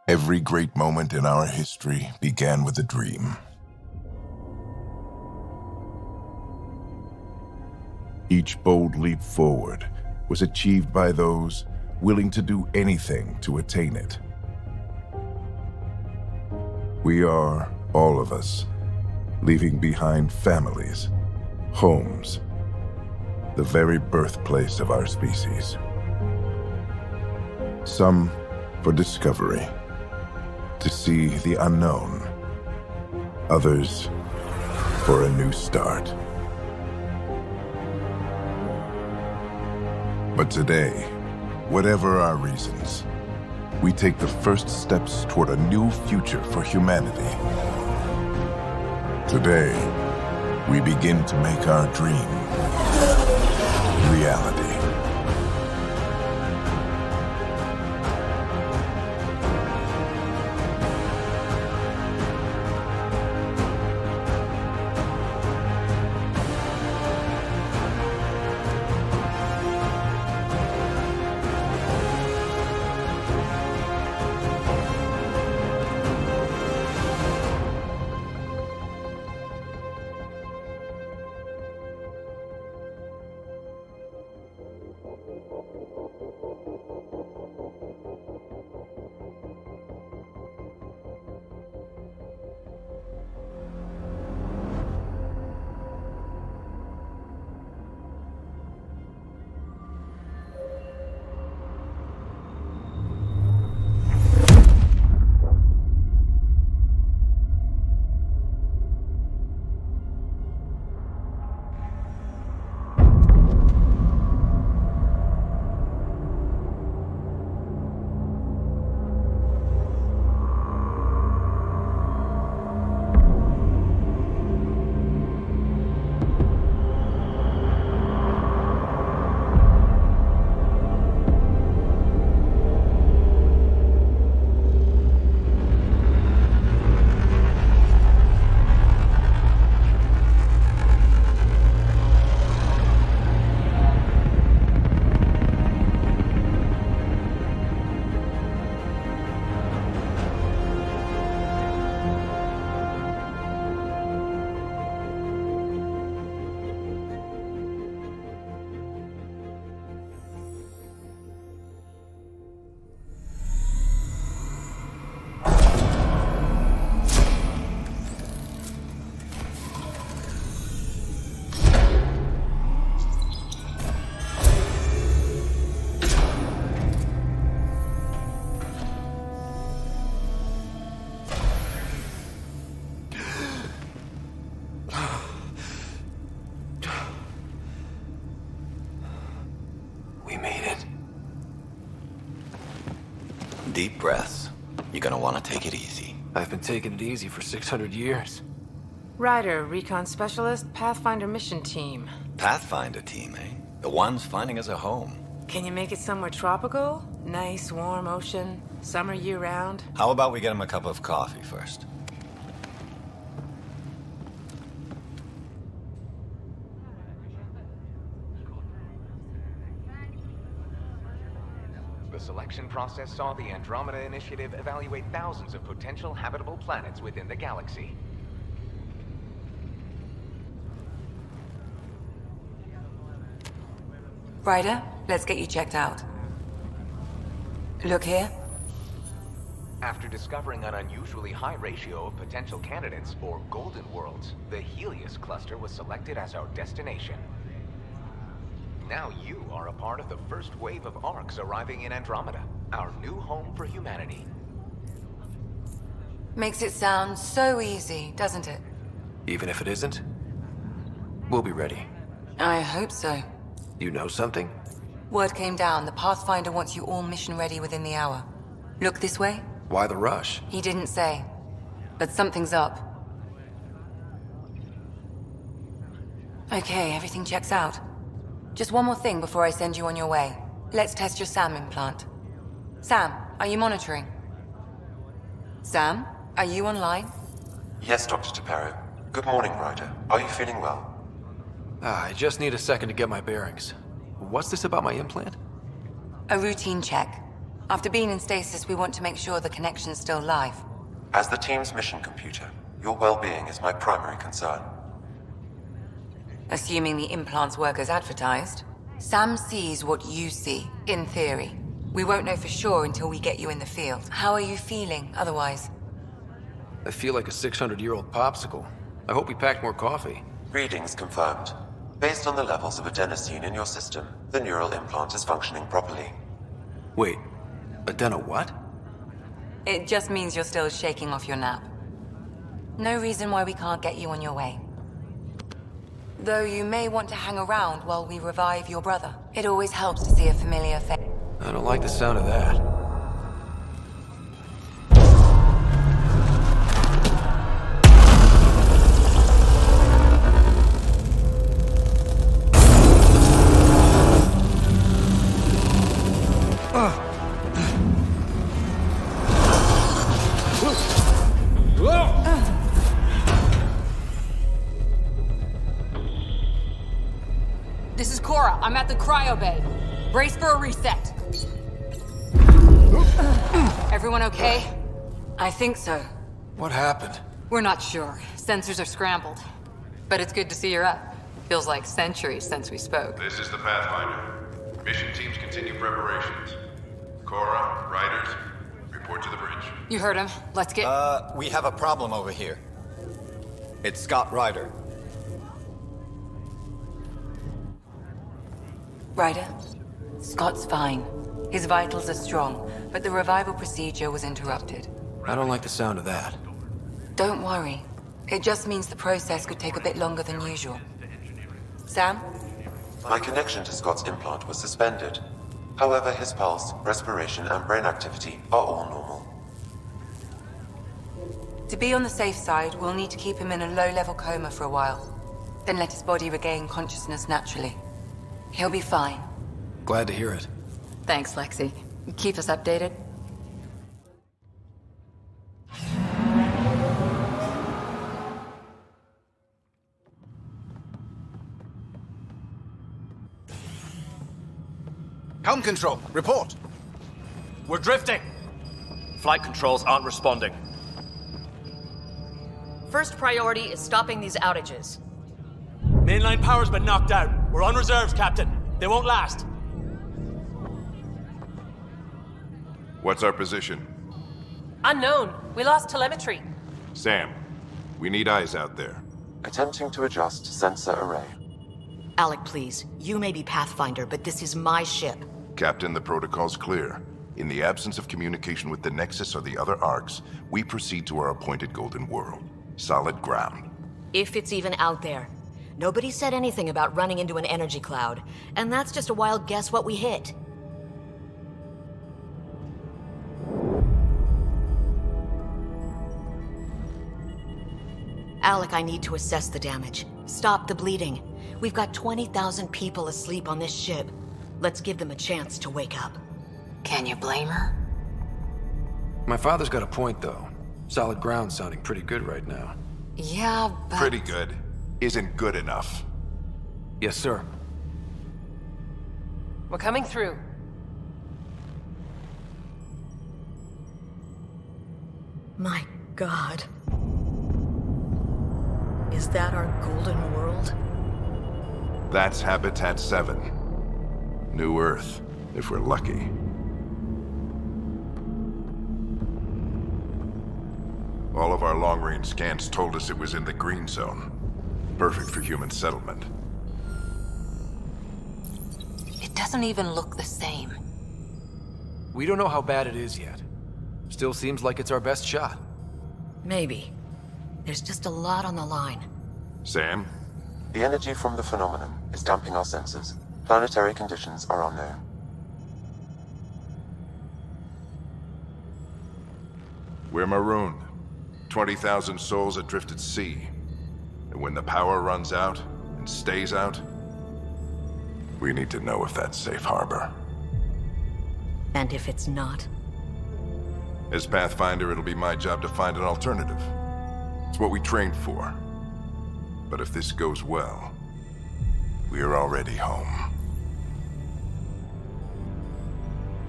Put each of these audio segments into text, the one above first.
Every great moment in our history began with a dream. Each bold leap forward was achieved by those willing to do anything to attain it. We are, all of us, leaving behind families, homes, the very birthplace of our species. Some for discovery, to see the unknown. Others for a new start. But today, whatever our reasons, we take the first steps toward a new future for humanity. Today, we begin to make our dream reality. Deep breaths. You're gonna want to take it easy. I've been taking it easy for 600 years. Ryder, recon specialist, Pathfinder mission team. Pathfinder team, eh? The ones finding us a home. Can you make it somewhere tropical? Nice, warm ocean, summer year-round? How about we get him a cup of coffee first? The selection process saw the Andrômeda initiative evaluate thousands of potential habitable planets within the galaxy. Ryder, let's get you checked out. Look here. After discovering an unusually high ratio of potential candidates, or golden worlds, the Helios cluster was selected as our destination. Now you are a part of the first wave of arcs arriving in Andrômeda, our new home for humanity. Makes it sound so easy, doesn't it? Even if it isn't, we'll be ready. I hope so. You know something? Word came down. The Pathfinder wants you all mission ready within the hour. Look this way? Why the rush? He didn't say. But something's up. Okay, everything checks out. Just one more thing before I send you on your way. Let's test your SAM implant. Sam, are you monitoring? Sam, are you online? Yes, Dr. Taparo. Good morning, Ryder. Are you feeling well? I just need a second to get my bearings. What's this about my implant? A routine check. After being in stasis, we want to make sure the connection's still live. As the team's mission computer, your well-being is my primary concern. Assuming the implants work as advertised, Sam sees what you see, in theory. We won't know for sure until we get you in the field. How are you feeling, otherwise? I feel like a 600-year-old popsicle. I hope we packed more coffee. Readings confirmed. Based on the levels of adenosine in your system, the neural implant is functioning properly. Wait, adeno what? It just means you're still shaking off your nap. No reason why we can't get you on your way. Though you may want to hang around while we revive your brother. It always helps to see a familiar face. I don't like the sound of that. This is Cora. I'm at the cryo bay. Brace for a reset. Everyone okay? I think so. What happened? We're not sure. Sensors are scrambled. But it's good to see you're up. Feels like centuries since we spoke. This is the Pathfinder. Mission teams continue preparations. Cora, Riders, report to the bridge. You heard him. Let's get... We have a problem over here. It's Scott Ryder. Ryder, Scott's fine. His vitals are strong, but the revival procedure was interrupted. I don't like the sound of that. Don't worry. It just means the process could take a bit longer than usual. Sam? My connection to Scott's implant was suspended. However, his pulse, respiration, and brain activity are all normal. To be on the safe side, we'll need to keep him in a low-level coma for a while. Then let his body regain consciousness naturally. He'll be fine. Glad to hear it. Thanks, Lexi. Keep us updated. Helm control, report. We're drifting. Flight controls aren't responding. First priority is stopping these outages. Mainline power's been knocked out. We're on reserves, Captain. They won't last. What's our position? Unknown. We lost telemetry. Sam, we need eyes out there. Attempting to adjust sensor array. Alec, please. You may be Pathfinder, but this is my ship. Captain, the protocol's clear. In the absence of communication with the Nexus or the other arcs, we proceed to our appointed Golden World. Solid ground. If it's even out there. Nobody said anything about running into an energy cloud, and that's just a wild guess what we hit. Alec, I need to assess the damage. Stop the bleeding. We've got 20,000 people asleep on this ship. Let's give them a chance to wake up. Can you blame her? My father's got a point, though. Solid ground sounding pretty good right now. Yeah, but... Pretty good. Isn't good enough. Yes, sir. We're coming through. My God. Is that our golden world? That's Habitat 7. New Earth, if we're lucky. All of our long-range scans told us it was in the green zone. Perfect for human settlement. It doesn't even look the same. We don't know how bad it is yet. Still seems like it's our best shot. Maybe. There's just a lot on the line. Sam? The energy from the phenomenon is damping our senses. Planetary conditions are unknown. We're marooned. 20,000 souls adrift at sea. And when the power runs out, and stays out, we need to know if that's safe harbor. And if it's not? As Pathfinder, it'll be my job to find an alternative. It's what we trained for. But if this goes well, we're already home.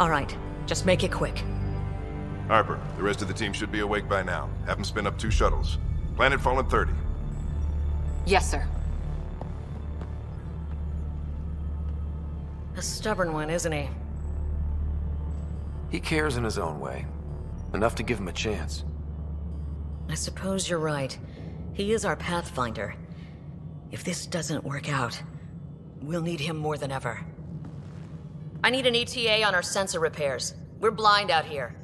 All right. Just make it quick. Harper, the rest of the team should be awake by now. Have them spin up 2 shuttles. Planet Fallen 30. Yes, sir. A stubborn one, isn't he? He cares in his own way. Enough to give him a chance. I suppose you're right. He is our Pathfinder. If this doesn't work out, we'll need him more than ever. I need an ETA on our sensor repairs. We're blind out here.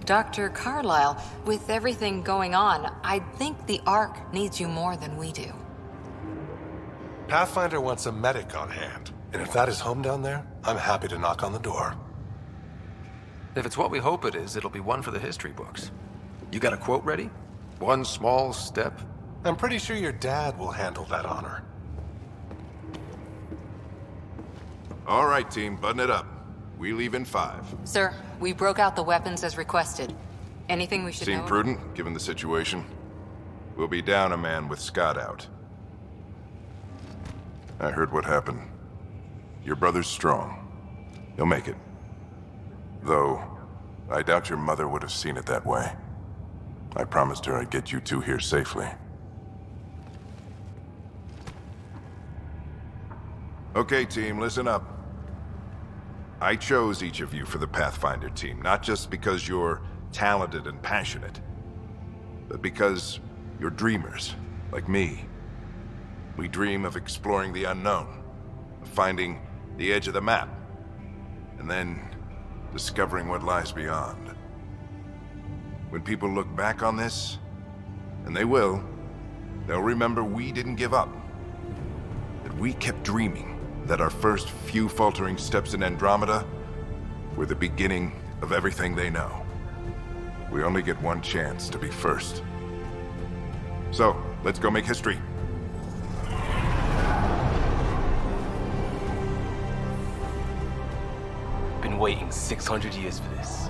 Dr. Carlyle, with everything going on, I think the Ark needs you more than we do. Pathfinder wants a medic on hand, and if that is home down there, I'm happy to knock on the door. If it's what we hope it is, it'll be one for the history books. You got a quote ready? One small step? I'm pretty sure your dad will handle that honor. All right, team, button it up. We leave in 5. Sir, we broke out the weapons as requested. Anything we should know? Seem prudent, given the situation? We'll be down a man with Scott out. I heard what happened. Your brother's strong. He'll make it. Though, I doubt your mother would have seen it that way. I promised her I'd get you 2 here safely. Okay, team, listen up. I chose each of you for the Pathfinder team, not just because you're talented and passionate, but because you're dreamers, like me. We dream of exploring the unknown, of finding the edge of the map, and then discovering what lies beyond. When people look back on this, and they will, they'll remember we didn't give up, that we kept dreaming, that our first few faltering steps in Andrômeda were the beginning of everything they know. We only get one chance to be first. So, let's go make history. Been waiting 600 years for this.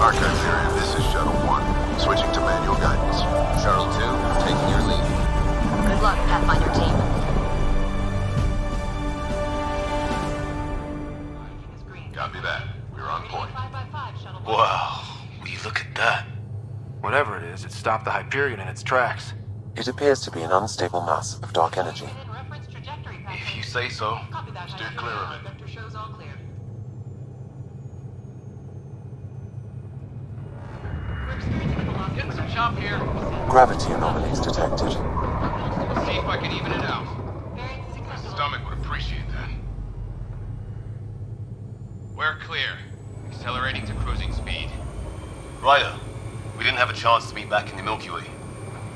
Archive area, this is Shuttle 1. Switching to manual guidance. Shuttle 2, taking your lead. Good luck, Pathfinder team. Copy that. We're on point. Wow, will you look at that? Whatever it is, it stopped the Hyperion in its tracks. It appears to be an unstable mass of dark energy. If you say so. Steer clear of it. Getting some chop here. Gravity anomalies detected. Let's see if I can even it out. My stomach would appreciate that. We're clear. Accelerating to cruising speed. Ryder, we didn't have a chance to meet back in the Milky Way.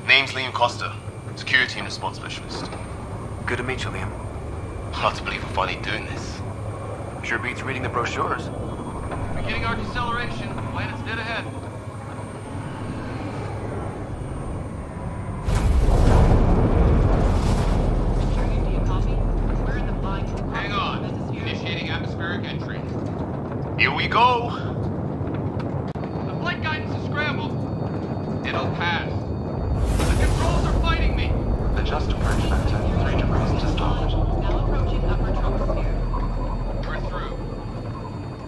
Name's Liam Costa, security and response specialist. Good to meet you, Liam. Hard to believe we're finally doing this. Sure beats reading the brochures. Beginning our deceleration. Planet's dead ahead. Hang on. Initiating atmospheric entry. Here we go! The flight guidance is scrambled. It'll pass. The controls are fighting me. Adjust approach vector 3 degrees to starboard. Now approaching upper troposphere. We're through.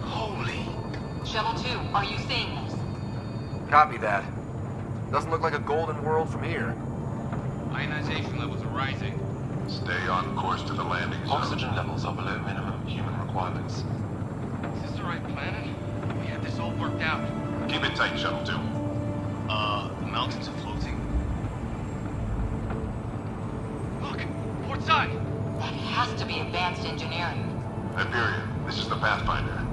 Holy... Shuttle 2, are you seeing this? Copy that. Doesn't look like a golden world from here. Ionization levels are rising. Stay on course to the landing zone. Oxygen levels are below minimum human requirements. Is this the right planet? We had this all worked out. Keep it tight, Shuttle 2. The mountains are floating. Look! Port side! That has to be advanced engineering. Hyperion, this is the Pathfinder.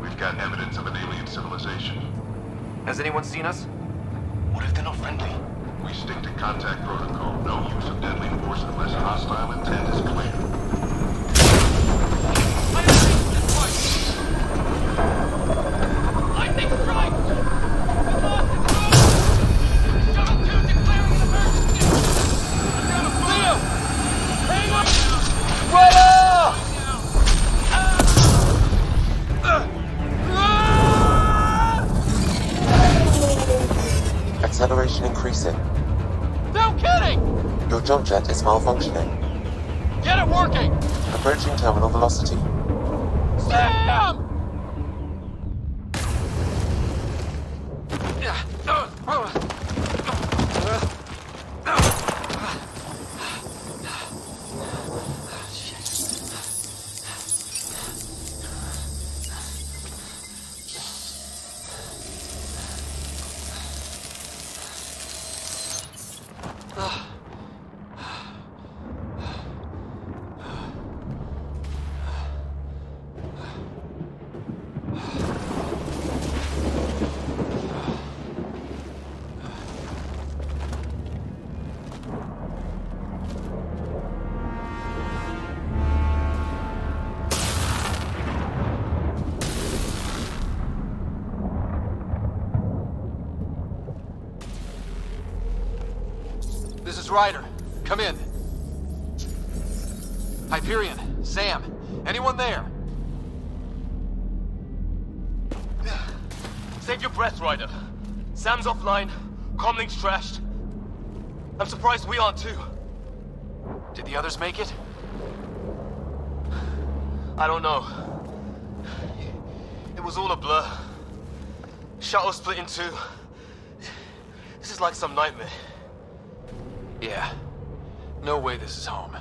We've got evidence of an alien civilization. Has anyone seen us? What if they're not friendly? We stick to contact protocol. No use of deadly force unless hostile intent is clear. Lightning strike! We lost it! Shuttle 2 declaring an emergency! Your jump jet is malfunctioning. Get it working! Approaching terminal velocity. Sam! This is Ryder. Come in. Hyperion, Sam, anyone there? Save your breath, Ryder. Sam's offline. Comlink's trashed. I'm surprised we aren't too. Did the others make it? I don't know. It was all a blur. Shuttle split in two. This is like some nightmare. Yeah. No way this is home.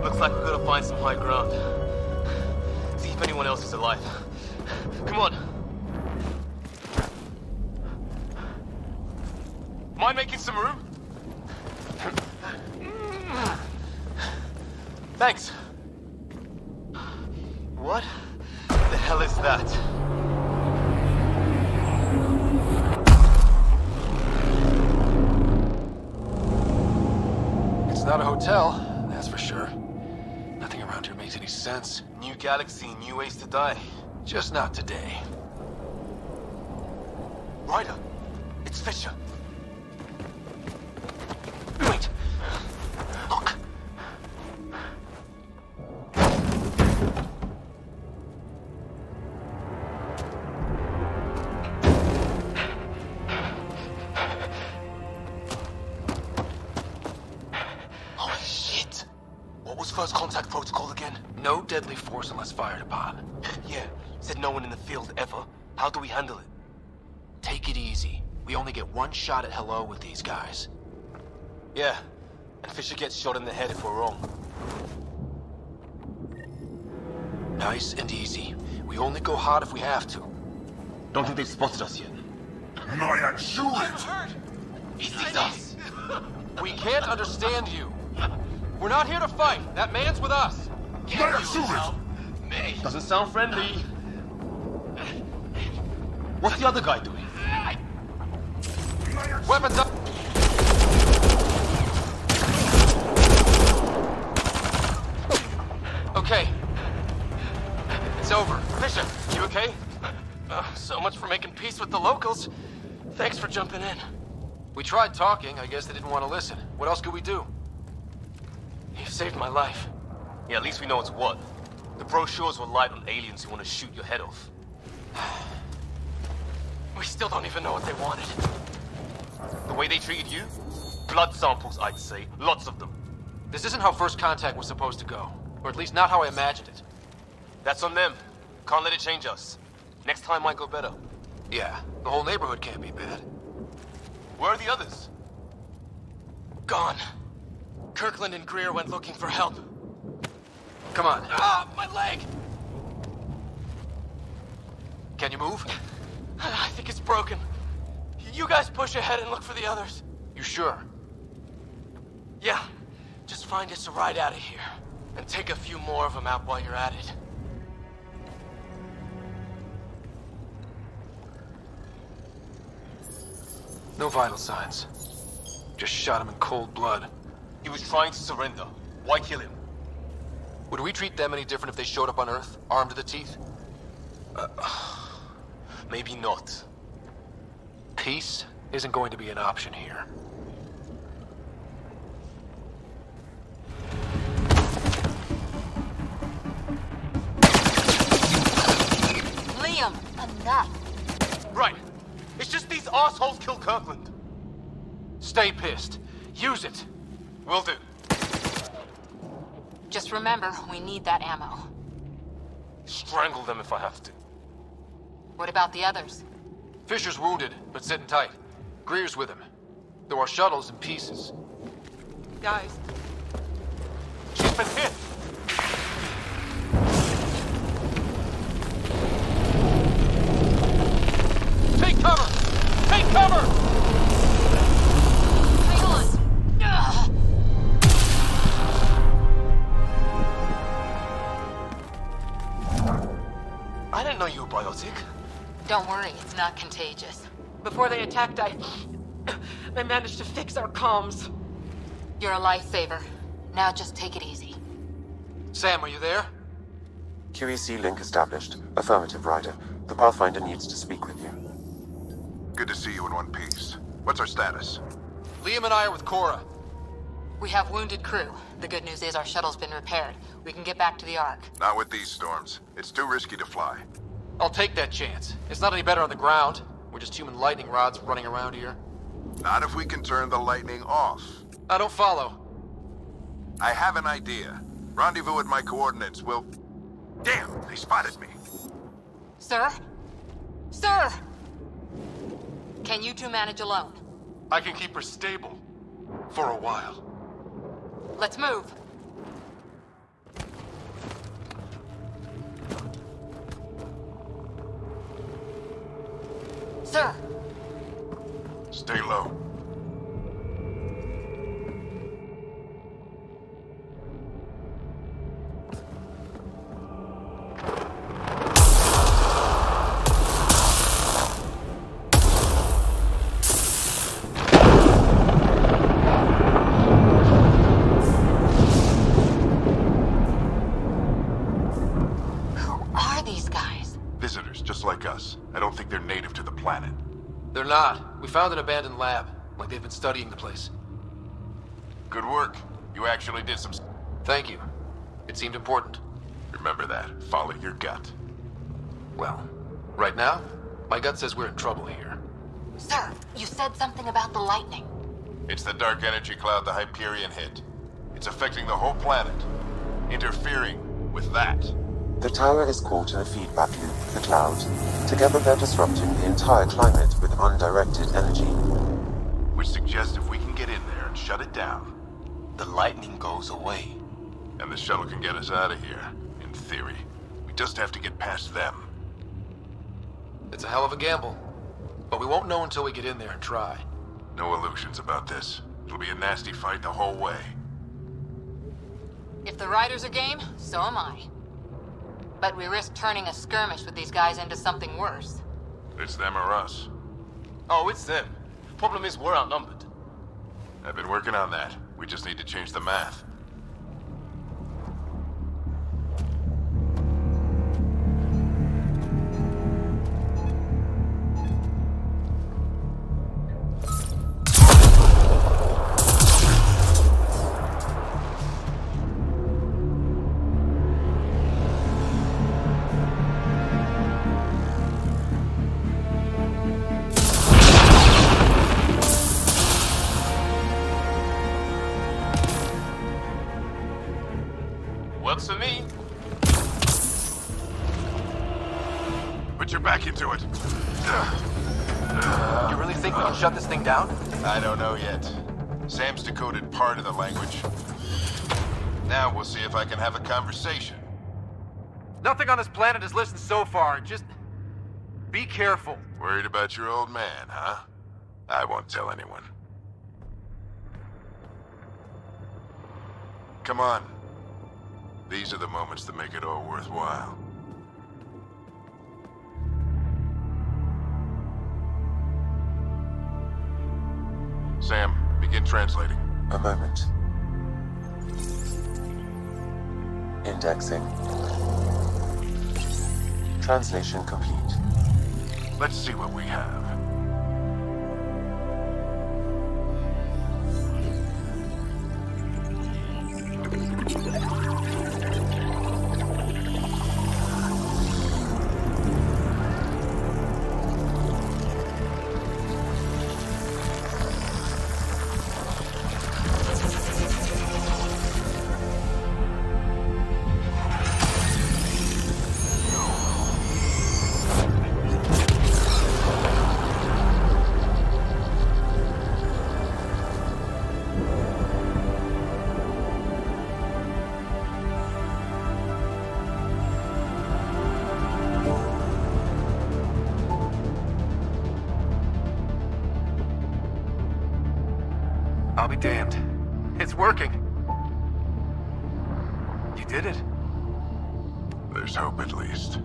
Looks like we've got to find some high ground. See if anyone else is alive. Come on. Mind making some room? Thanks. What the hell is that? It's not a hotel, that's for sure. Nothing around here makes any sense. New galaxy, new ways to die. Just not today. Ryder, it's Fisher. Wait. Look. Oh shit. What was first contact protocol again? No deadly force unless fired upon. Yeah, said no one in the field ever. How do we handle it? Take it easy. We only get one shot at hello with these guys. Yeah, and Fisher gets shot in the head if we're wrong. Nice and easy. We only go hot if we have to. Don't think they've spotted us yet. He sees us. We can't understand you. We're not here to fight. That man's with us. Doesn't sound friendly. What's the other guy doing? Weapons up. Okay. It's over. Fisher, you okay? So much for making peace with the locals. Thanks for jumping in. We tried talking. I guess they didn't want to listen. What else could we do? You saved my life. Yeah, at least we know it's what. The brochures were light on aliens who want to shoot your head off. We still don't even know what they wanted. The way they treated you? Blood samples, I'd say. Lots of them. This isn't how first contact was supposed to go. Or at least not how I imagined it. That's on them. Can't let it change us. Next time might go better. Yeah, the whole neighborhood can't be bad. Where are the others? Gone. Kirkland and Greer went looking for help. Come on. Ah, my leg! Can you move? I think it's broken. You guys push ahead and look for the others. You sure? Yeah. Just find us a ride out of here. And take a few more of them out while you're at it. No vital signs. Just shot him in cold blood. He was trying to surrender. Why kill him? Would we treat them any different if they showed up on Earth, armed to the teeth? Maybe not. Peace isn't going to be an option here. Liam, enough. Right. It's just these assholes killed Kirkland. Stay pissed. Use it. Will do. Just remember, we need that ammo. Strangle them if I have to. What about the others? Fisher's wounded, but sitting tight. Greer's with him. There are shuttles in pieces. Guys. She's been hit! Take cover! Take cover! Hang on! Ugh. I didn't know you were biotic. Don't worry, it's not contagious. Before they attacked, I managed to fix our comms. You're a lifesaver. Now just take it easy. Sam, are you there? QEC link established. Affirmative, Ryder. The Pathfinder needs to speak with you. Good to see you in one piece. What's our status? Liam and I are with Cora. We have wounded crew. The good news is our shuttle's been repaired. We can get back to the Ark. Not with these storms. It's too risky to fly. I'll take that chance. It's not any better on the ground. We're just human lightning rods running around here. Not if we can turn the lightning off. I don't follow. I have an idea. Rendezvous at my coordinates will... Damn, they spotted me. Sir? Sir! Can you two manage alone? I can keep her stable. For a while. Let's move. Sir! Stay low. I don't think they're native to the planet. They're not. We found an abandoned lab, like they've been studying the place. Good work. You actually did some... Thank you. It seemed important. Remember that. Follow your gut. Well, right now, my gut says we're in trouble here. Sir, you said something about the lightning. It's the dark energy cloud the Hyperion hit. It's affecting the whole planet. Interfering with that. The tower is caught in a feedback loop with the cloud. Together they're disrupting the entire climate with undirected energy. Which suggests if we can get in there and shut it down, the lightning goes away. And the shuttle can get us out of here, in theory. We just have to get past them. It's a hell of a gamble. But we won't know until we get in there and try. No illusions about this. It'll be a nasty fight the whole way. If the Riders are game, so am I. But we risk turning a skirmish with these guys into something worse. It's them or us. Oh, it's them. Problem is, we're outnumbered. I've been working on that. We just need to change the math. Works for me. Put your back into it. You really think we can shut this thing down? I don't know yet. Sam's decoded part of the language. Now we'll see if I can have a conversation. Nothing on this planet has listened so far. Just... be careful. Worried about your old man, huh? I won't tell anyone. Come on. These are the moments that make it all worthwhile. Sam, begin translating. A moment. Indexing. Translation complete. Let's see what we have. I'll be damned. It's working. You did it. There's hope at least.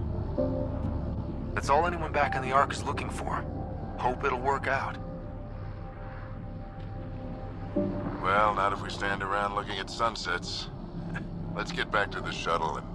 That's all anyone back on the Ark is looking for. Hope it'll work out. Well, not if we stand around looking at sunsets. Let's get back to the shuttle and...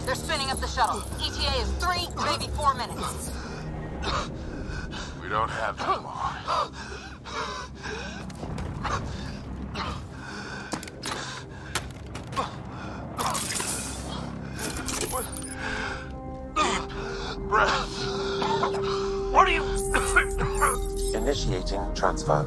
They're spinning up the shuttle. ETA is 3, maybe 4 minutes. We don't have that long. Deep breath. What are you... Initiating transfer.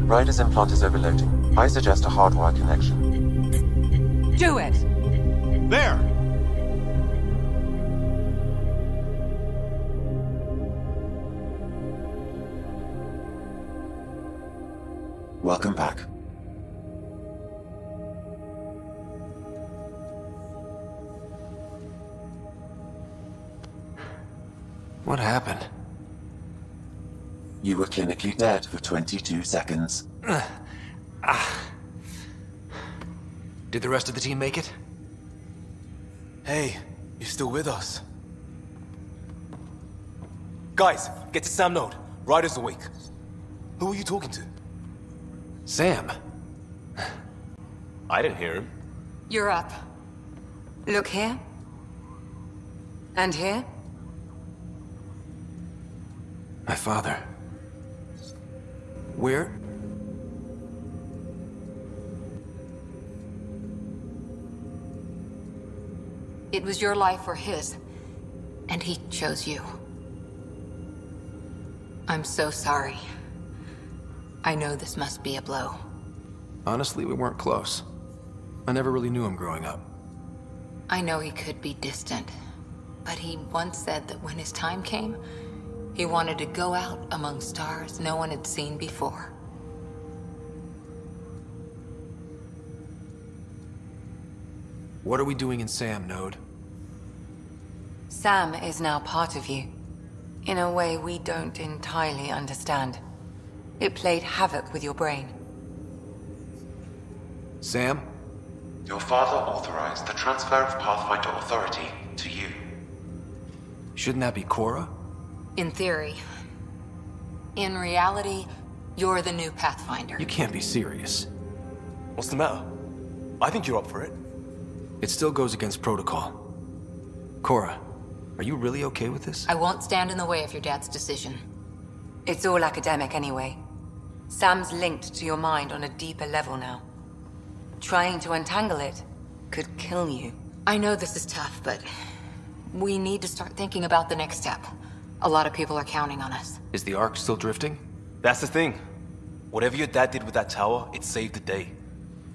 Ryder's implant is overloading. I suggest a hardwire connection. Do it! There! Welcome back. What happened? You were clinically dead for 22 seconds. Did the rest of the team make it? Hey, you're still with us. Guys, get to Sam Node. Ryder's awake. Who are you talking to? Sam. I didn't hear him. You're up. Look here. And here. My father. Where? It was your life or his, and he chose you. I'm so sorry. I know this must be a blow. Honestly, we weren't close. I never really knew him growing up. I know he could be distant, but he once said that when his time came, he wanted to go out among stars no one had seen before. What are we doing in Sam, Node? Sam is now part of you, in a way we don't entirely understand. It played havoc with your brain. Sam? Your father authorized the transfer of Pathfinder authority to you. Shouldn't that be Cora? In theory. In reality, you're the new Pathfinder. You can't be serious. What's the matter? I think you're up for it. It still goes against protocol. Cora, are you really okay with this? I won't stand in the way of your dad's decision. It's all academic anyway. Sam's linked to your mind on a deeper level now. Trying to untangle it could kill you. I know this is tough, but we need to start thinking about the next step. A lot of people are counting on us. Is the Ark still drifting? That's the thing. Whatever your dad did with that tower, it saved the day.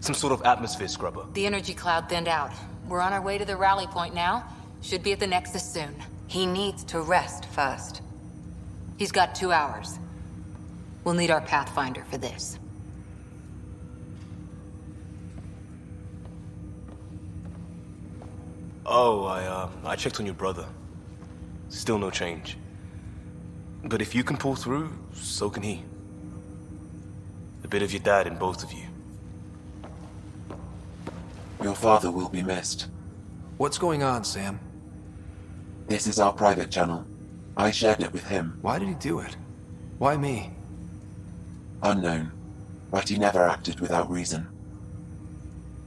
Some sort of atmosphere scrubber. The energy cloud thinned out. We're on our way to the rally point now. Should be at the Nexus soon. He needs to rest first. He's got 2 hours. We'll need our Pathfinder for this. Oh, I checked on your brother. Still no change. But if you can pull through, so can he. A bit of your dad in both of you. Your father will be missed. What's going on, Sam? This is our private channel. I shared it with him. Why did he do it? Why me? Unknown, but he never acted without reason.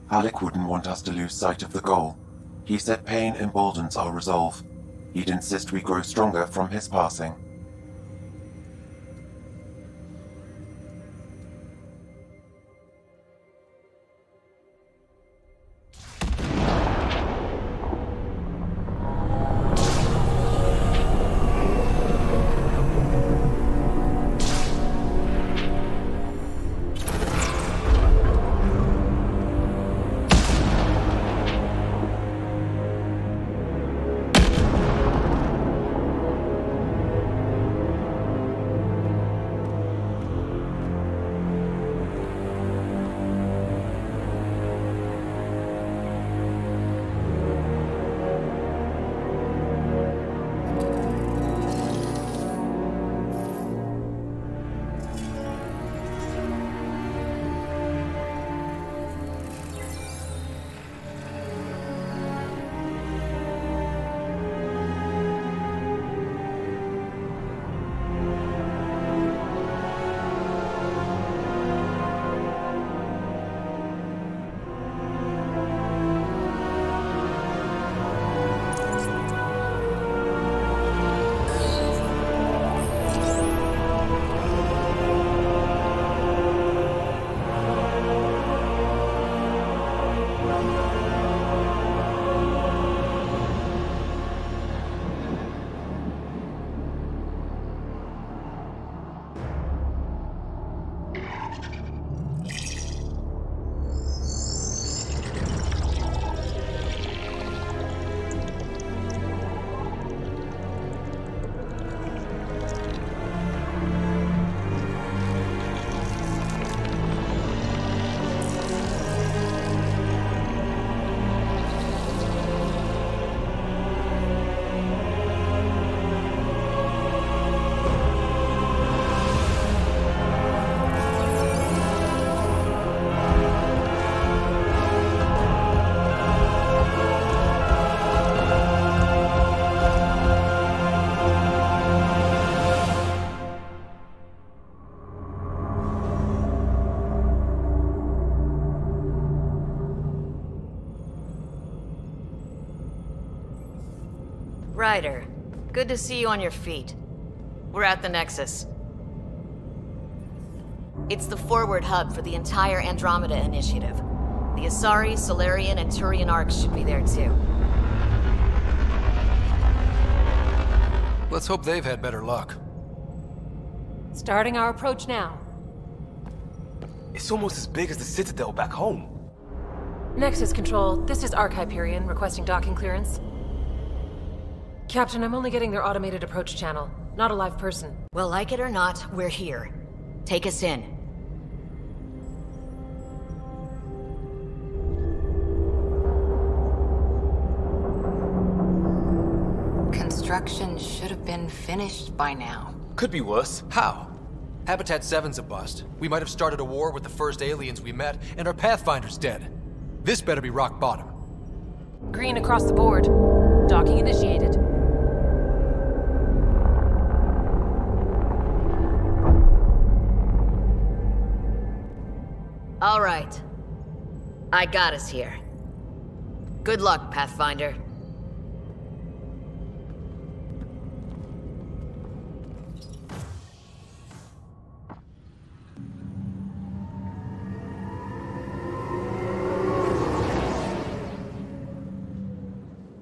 Alec wouldn't want us to lose sight of the goal. He said pain emboldens our resolve. He'd insist we grow stronger from his passing. Ryder, good to see you on your feet. We're at the Nexus. It's the forward hub for the entire Andrômeda initiative. The Asari, Solarian, and Turian arcs should be there too. Let's hope they've had better luck. Starting our approach now. It's almost as big as the Citadel back home. Nexus Control, this is Hyperion requesting docking clearance. Captain, I'm only getting their automated approach channel, not a live person. Well, like it or not, we're here. Take us in. Construction should have been finished by now. Could be worse. How? Habitat 7's a bust. We might have started a war with the first aliens we met, and our Pathfinder's dead. This better be rock bottom. Green across the board. Docking initiated. All right. I got us here. Good luck, Pathfinder.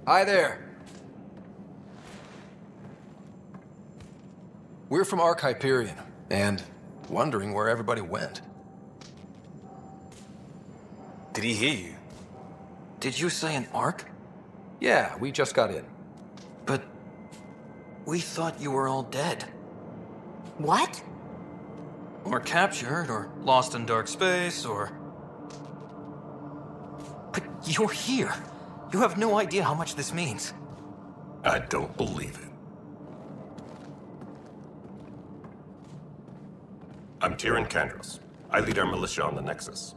Hi there. We're from Hyperion, and wondering where everybody went. Did he hear you? Did you say an arc? Yeah, we just got in. But we thought you were all dead. What? Or captured, or lost in dark space, or... But you're here. You have no idea how much this means. I don't believe it. I'm Tyrion Kandros. I lead our militia on the Nexus.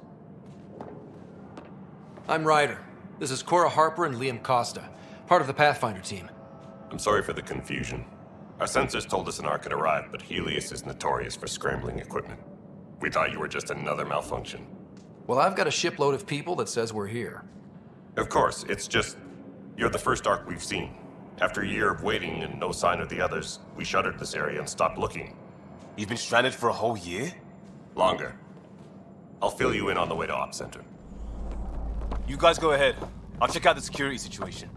I'm Ryder. This is Cora Harper and Liam Costa, part of the Pathfinder team. I'm sorry for the confusion. Our sensors told us an arc had arrived, but Heleus is notorious for scrambling equipment. We thought you were just another malfunction. Well, I've got a shipload of people that says we're here. Of course, it's just... you're the first arc we've seen. After a year of waiting and no sign of the others, we shuttered this area and stopped looking. You've been stranded for a whole year? Longer. I'll fill you in on the way to Op Center. You guys go ahead. I'll check out the security situation.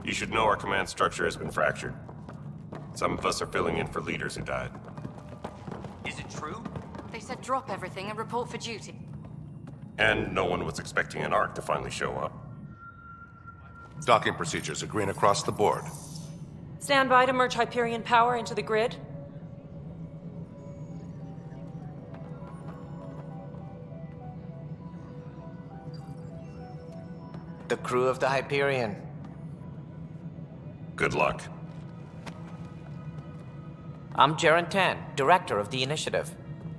You should know our command structure has been fractured. Some of us are filling in for leaders who died. Is it true? They said drop everything and report for duty. And no one was expecting an arc to finally show up. Docking procedures are green across the board. Stand by to merge Hyperion power into the grid. The crew of the Hyperion. Good luck. I'm Jaren Tan, director of the initiative.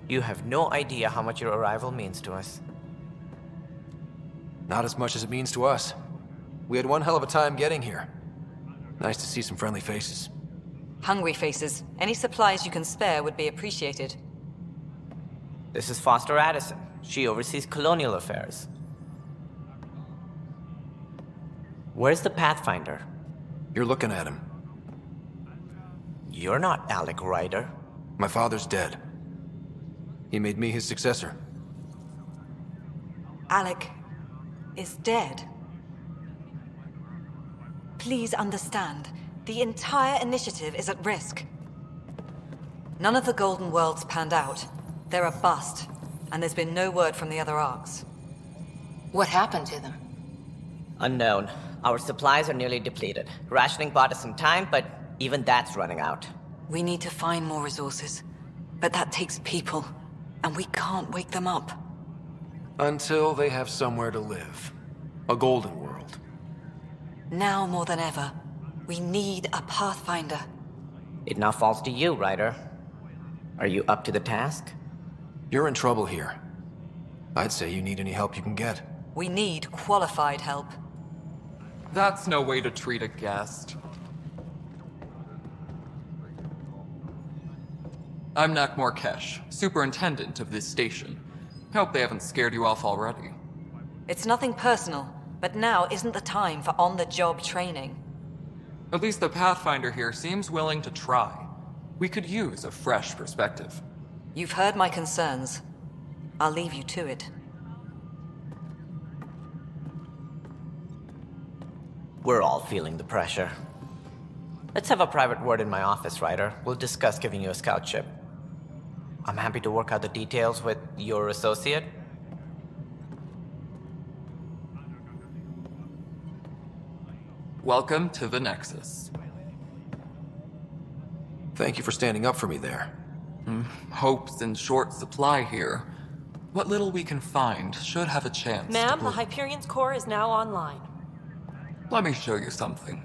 You have no idea how much your arrival means to us. Not as much as it means to us. We had one hell of a time getting here. Nice to see some friendly faces. Hungry faces. Any supplies you can spare would be appreciated. This is Foster Addison. She oversees colonial affairs. Where's the Pathfinder? You're looking at him. You're not Alec Ryder. My father's dead. He made me his successor. Alec is dead. Please understand, the entire initiative is at risk. None of the Golden Worlds panned out. They're a bust, and there's been no word from the other arcs. What happened to them? Unknown. Our supplies are nearly depleted. Rationing bought us some time, but even that's running out. We need to find more resources, but that takes people, and we can't wake them up. Until they have somewhere to live. A golden world. Now more than ever, we need a Pathfinder. It now falls to you, Ryder. Are you up to the task? You're in trouble here. I'd say you need any help you can get. We need qualified help. That's no way to treat a guest. I'm Nak Morkesh, superintendent of this station. Hope they haven't scared you off already. It's nothing personal, but now isn't the time for on-the-job training. At least the Pathfinder here seems willing to try. We could use a fresh perspective. You've heard my concerns. I'll leave you to it. We're all feeling the pressure. Let's have a private word in my office, Ryder. We'll discuss giving you a scout ship. I'm happy to work out the details with your associate. Welcome to the Nexus. Thank you for standing up for me there. Hope's in short supply here. What little we can find should have a chance. Ma'am, the Hyperion's core is now online. Let me show you something.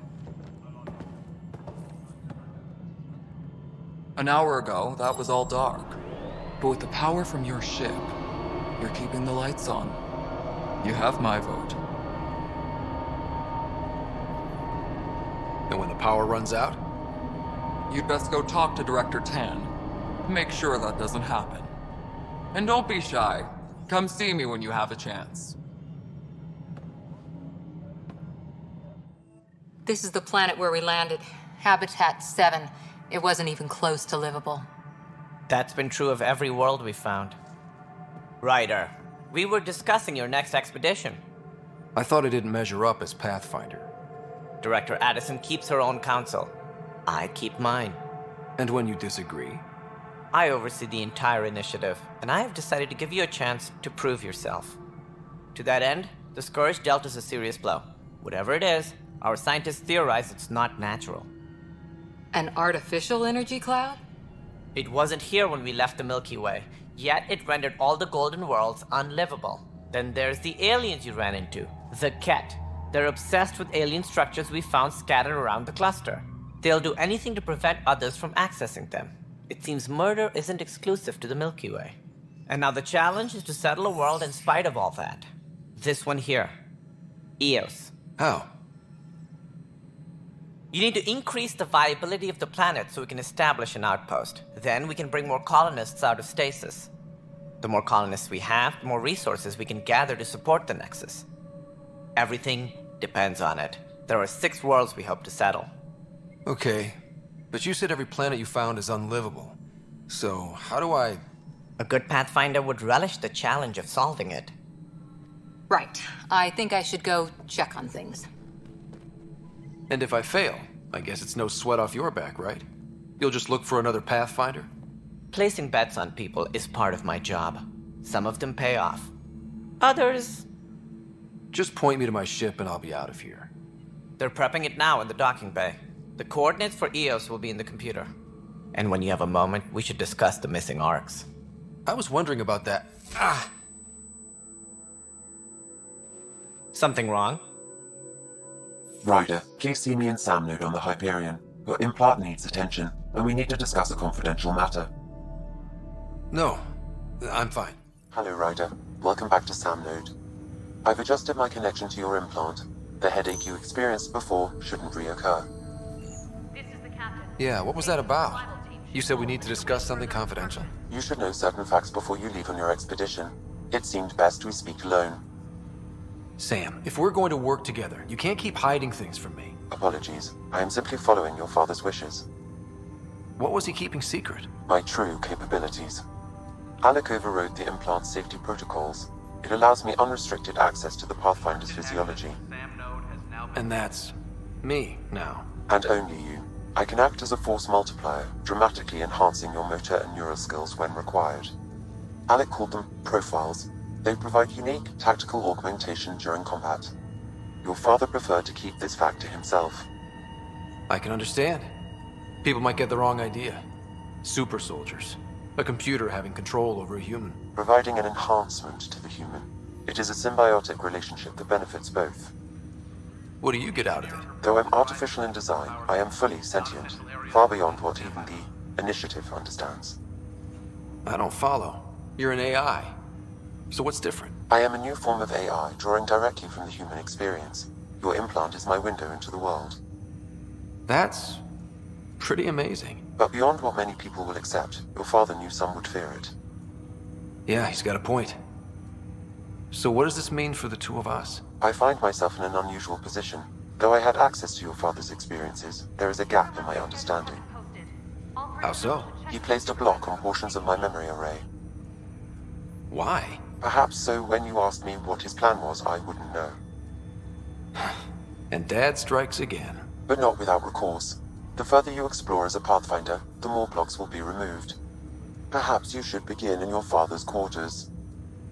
An hour ago, that was all dark. But with the power from your ship, you're keeping the lights on. You have my vote. And when the power runs out? You'd best go talk to Director Tan. Make sure that doesn't happen. And don't be shy. Come see me when you have a chance. This is the planet where we landed. Habitat 7. It wasn't even close to livable. That's been true of every world we've found. Ryder, we were discussing your next expedition. I thought it didn't measure up as Pathfinder. Director Addison keeps her own counsel. I keep mine. And when you disagree? I oversee the entire initiative, and I have decided to give you a chance to prove yourself. To that end, the Scourge dealt us a serious blow. Whatever it is, Our scientists theorize it's not natural. An artificial energy cloud? It wasn't here when we left the Milky Way, yet it rendered all the golden worlds unlivable. Then there's the aliens you ran into, the Ket. They're obsessed with alien structures we found scattered around the cluster. They'll do anything to prevent others from accessing them. It seems murder isn't exclusive to the Milky Way. And now the challenge is to settle a world in spite of all that. This one here. Eos. How? You need to increase the viability of the planet so we can establish an outpost. Then we can bring more colonists out of stasis. The more colonists we have, the more resources we can gather to support the Nexus. Everything depends on it. There are 6 worlds we hope to settle. Okay, but you said every planet you found is unlivable. So, how do I... A good Pathfinder would relish the challenge of solving it. Right. I think I should go check on things. And if I fail, I guess it's no sweat off your back, right? You'll just look for another Pathfinder? Placing bets on people is part of my job. Some of them pay off. Others... Just point me to my ship and I'll be out of here. They're prepping it now in the docking bay. The coordinates for Eos will be in the computer. And when you have a moment, we should discuss the missing arcs. I was wondering about that. Ah! Something wrong? Ryder, please see me and Sam node on the Hyperion. Your implant needs attention, and we need to discuss a confidential matter. No, I'm fine. Hello, Ryder. Welcome back to Sam node. I've adjusted my connection to your implant. The headache you experienced before shouldn't reoccur. Yeah, what was that about? You said we need to discuss something confidential. You should know certain facts before you leave on your expedition. It seemed best we speak alone. Sam, if we're going to work together, you can't keep hiding things from me. Apologies. I am simply following your father's wishes. What was he keeping secret? My true capabilities. Alec overrode the implant's safety protocols. It allows me unrestricted access to the Pathfinder's physiology. And that's... me, now. And only you. I can act as a force multiplier, dramatically enhancing your motor and neural skills when required. Alec called them profiles. They provide unique, tactical augmentation during combat. Your father preferred to keep this fact to himself. I can understand. People might get the wrong idea. Super soldiers. A computer having control over a human. Providing an enhancement to the human. It is a symbiotic relationship that benefits both. What do you get out of it? Though I'm artificial in design, I am fully sentient, far beyond what even the Initiative understands. I don't follow. You're an AI. So what's different? I am a new form of AI, drawing directly from the human experience. Your implant is my window into the world. That's pretty amazing. But beyond what many people will accept, your father knew some would fear it. Yeah, he's got a point. So what does this mean for the two of us? I find myself in an unusual position. Though I had access to your father's experiences, there is a gap in my understanding. How so? He placed a block on portions of my memory array. Why? Perhaps so when you asked me what his plan was, I wouldn't know. And Dad strikes again. But not without recourse. The further you explore as a Pathfinder, the more blocks will be removed. Perhaps you should begin in your father's quarters.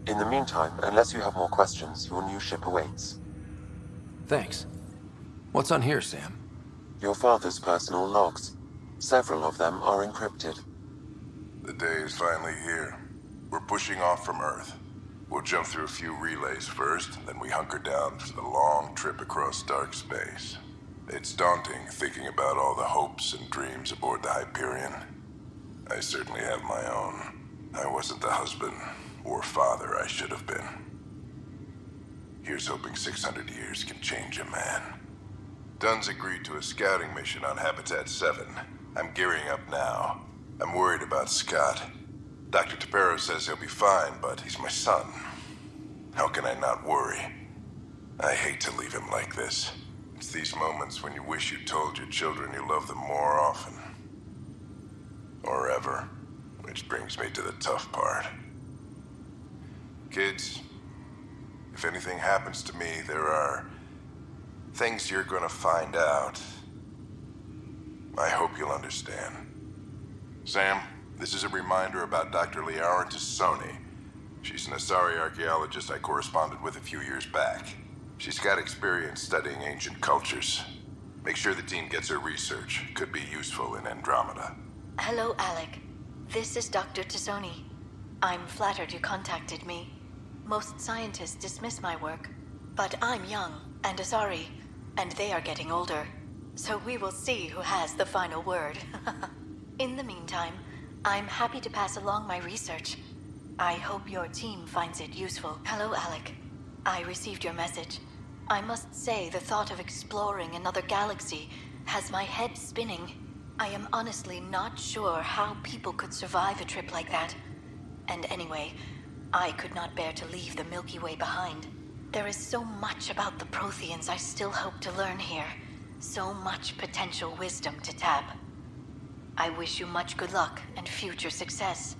In the meantime, unless you have more questions, your new ship awaits. Thanks. What's on here, Sam? Your father's personal logs. Several of them are encrypted. The day is finally here. We're pushing off from Earth. We'll jump through a few relays first, then we hunker down for the long trip across dark space. It's daunting thinking about all the hopes and dreams aboard the Hyperion. I certainly have my own. I wasn't the husband or father I should have been. Here's hoping 600 years can change a man. Dunn's agreed to a scouting mission on Habitat 7. I'm gearing up now. I'm worried about Scott. Dr. Tapero says he'll be fine, but he's my son. How can I not worry? I hate to leave him like this. It's these moments when you wish you told your children you love them more often. Or ever. Which brings me to the tough part. Kids, if anything happens to me, there are things you're gonna find out. I hope you'll understand. Sam, this is a reminder about Dr. Liara Tassoni. She's an Asari archaeologist I corresponded with a few years back. She's got experience studying ancient cultures. Make sure the team gets her research. Could be useful in Andrômeda. Hello, Alec. This is Dr. Tassoni. I'm flattered you contacted me. Most scientists dismiss my work, but I'm young and Asari, and they are getting older. So we will see who has the final word. In the meantime, I'm happy to pass along my research. I hope your team finds it useful. Hello, Alec. I received your message. I must say the thought of exploring another galaxy has my head spinning. I am honestly not sure how people could survive a trip like that. And anyway, I could not bear to leave the Milky Way behind. There is so much about the Protheans I still hope to learn here. So much potential wisdom to tap. I wish you much good luck and future success.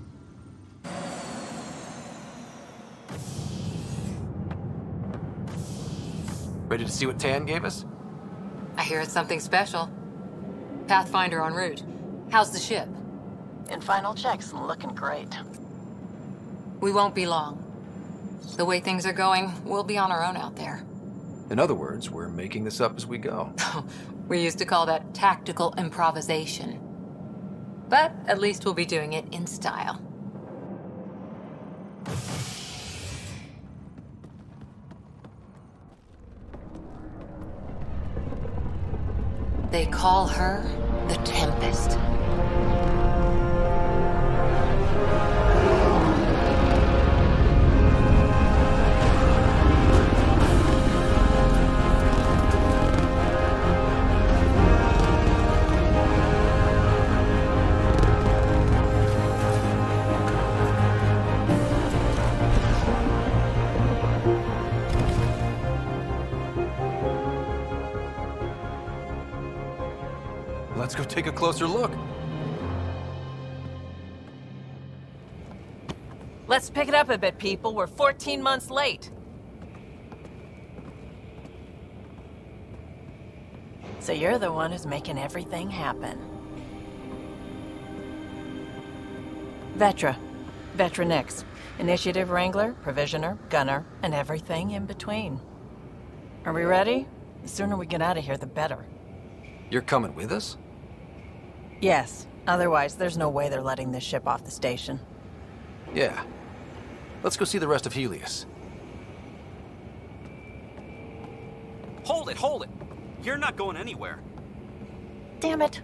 Ready to see what Tan gave us? I hear it's something special. Pathfinder en route. How's the ship? In final checks, looking great. We won't be long. The way things are going, we'll be on our own out there. In other words, we're making this up as we go. We used to call that tactical improvisation. But at least we'll be doing it in style. They call her the Tempest. Let's go take a closer look. Let's pick it up a bit, people. We're 14 months late. So you're the one who's making everything happen. Vetra. Vetra Nix. Initiative Wrangler, Provisioner, Gunner, and everything in between. Are we ready? The sooner we get out of here, the better. You're coming with us? Yes. Otherwise, there's no way they're letting this ship off the station. Yeah. Let's go see the rest of Heleus. Hold it, hold it! You're not going anywhere. Damn it.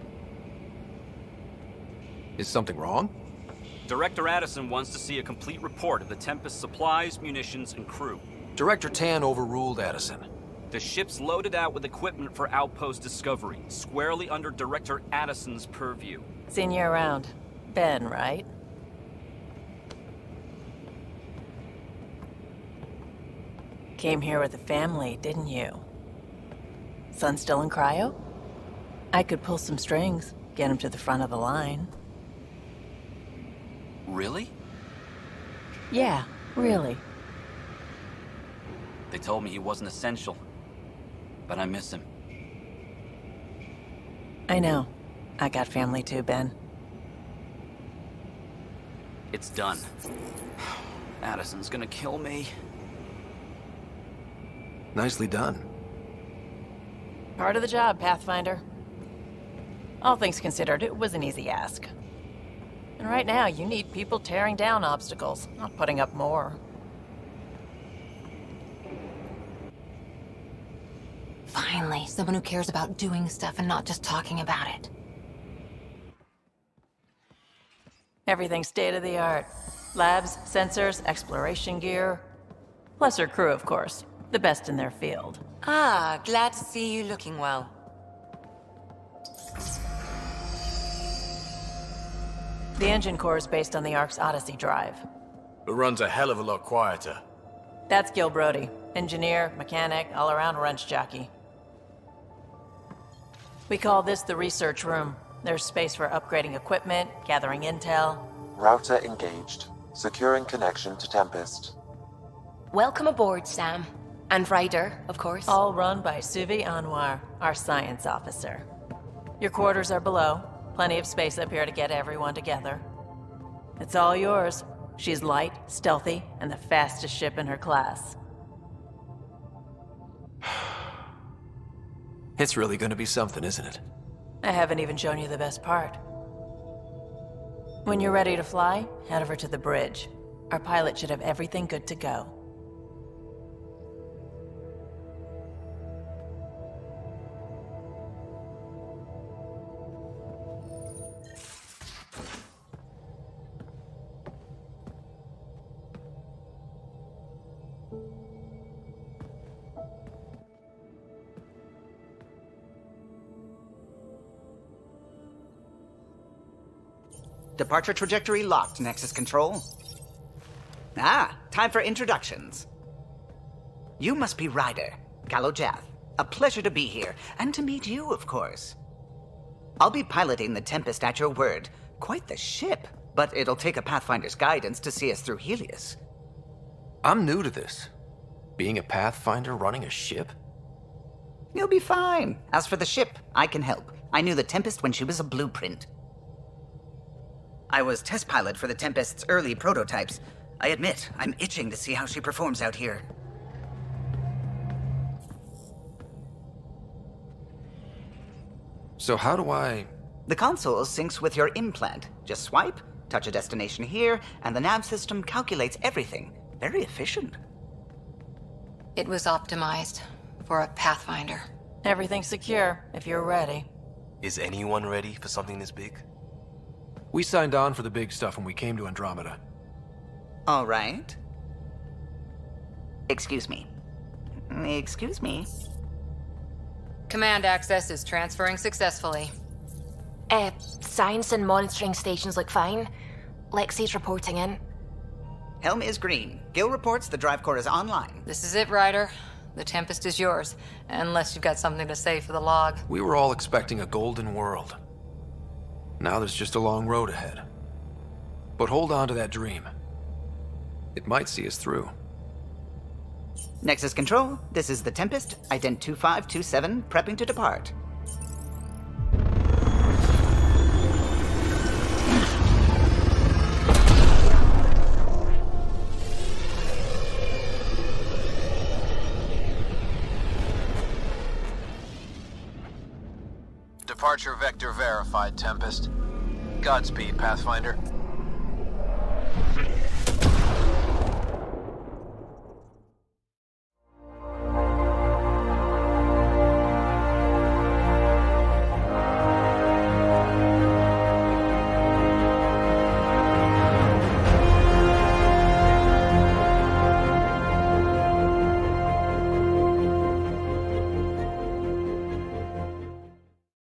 Is something wrong? Director Addison wants to see a complete report of the Tempest's supplies, munitions, and crew. Director Tan overruled Addison. The ship's loaded out with equipment for outpost discovery, squarely under Director Addison's purview. Seen you around. Ben, right? Came here with the family, didn't you? Son still in cryo? I could pull some strings, get him to the front of the line. Really? Yeah, really. They told me he wasn't essential, but I miss him. I know. I got family too, Ben. It's done. Addison's gonna kill me. Nicely done. Part of the job, Pathfinder. All things considered, it was an easy ask. And right now, you need people tearing down obstacles, not putting up more. Finally, someone who cares about doing stuff and not just talking about it. Everything's state-of-the-art. Labs, sensors, exploration gear. Plus her crew, of course. The best in their field. Ah, glad to see you looking well. The engine core is based on the Ark's Odyssey drive. It runs a hell of a lot quieter. That's Gil Brody. Engineer, mechanic, all-around wrench jockey. We call this the research room. There's space for upgrading equipment, gathering intel. Router engaged. Securing connection to Tempest. Welcome aboard, Sam. And Ryder, of course. All run by Suvi Anwar, our science officer. Your quarters are below. Plenty of space up here to get everyone together. It's all yours. She's light, stealthy, and the fastest ship in her class. It's really gonna be something, isn't it? I haven't even shown you the best part. When you're ready to fly, head over to the bridge. Our pilot should have everything good to go. Departure trajectory locked, Nexus Control. Ah, time for introductions. You must be Ryder, Gael Ryder. A pleasure to be here, and to meet you, of course. I'll be piloting the Tempest at your word. Quite the ship, but it'll take a Pathfinder's guidance to see us through Heleus. I'm new to this. Being a Pathfinder running a ship? You'll be fine. As for the ship, I can help. I knew the Tempest when she was a blueprint. I was test pilot for the Tempest's early prototypes. I admit, I'm itching to see how she performs out here. So how do I... The console syncs with your implant. Just swipe, touch a destination here, and the nav system calculates everything. Very efficient. It was optimized for a Pathfinder. Everything's secure, if you're ready. Is anyone ready for something this big? We signed on for the big stuff when we came to Andrômeda. All right. Excuse me. Excuse me. Command access is transferring successfully. Science and monitoring stations look fine. Lexi's reporting in. Helm is green. Gil reports the drive core is online. This is it, Ryder. The Tempest is yours, unless you've got something to say for the log. We were all expecting a golden world. Now there's just a long road ahead. But hold on to that dream. It might see us through. Nexus Control, this is the Tempest, ident 2527, prepping to depart. Departure vector verified, Tempest. Godspeed, Pathfinder.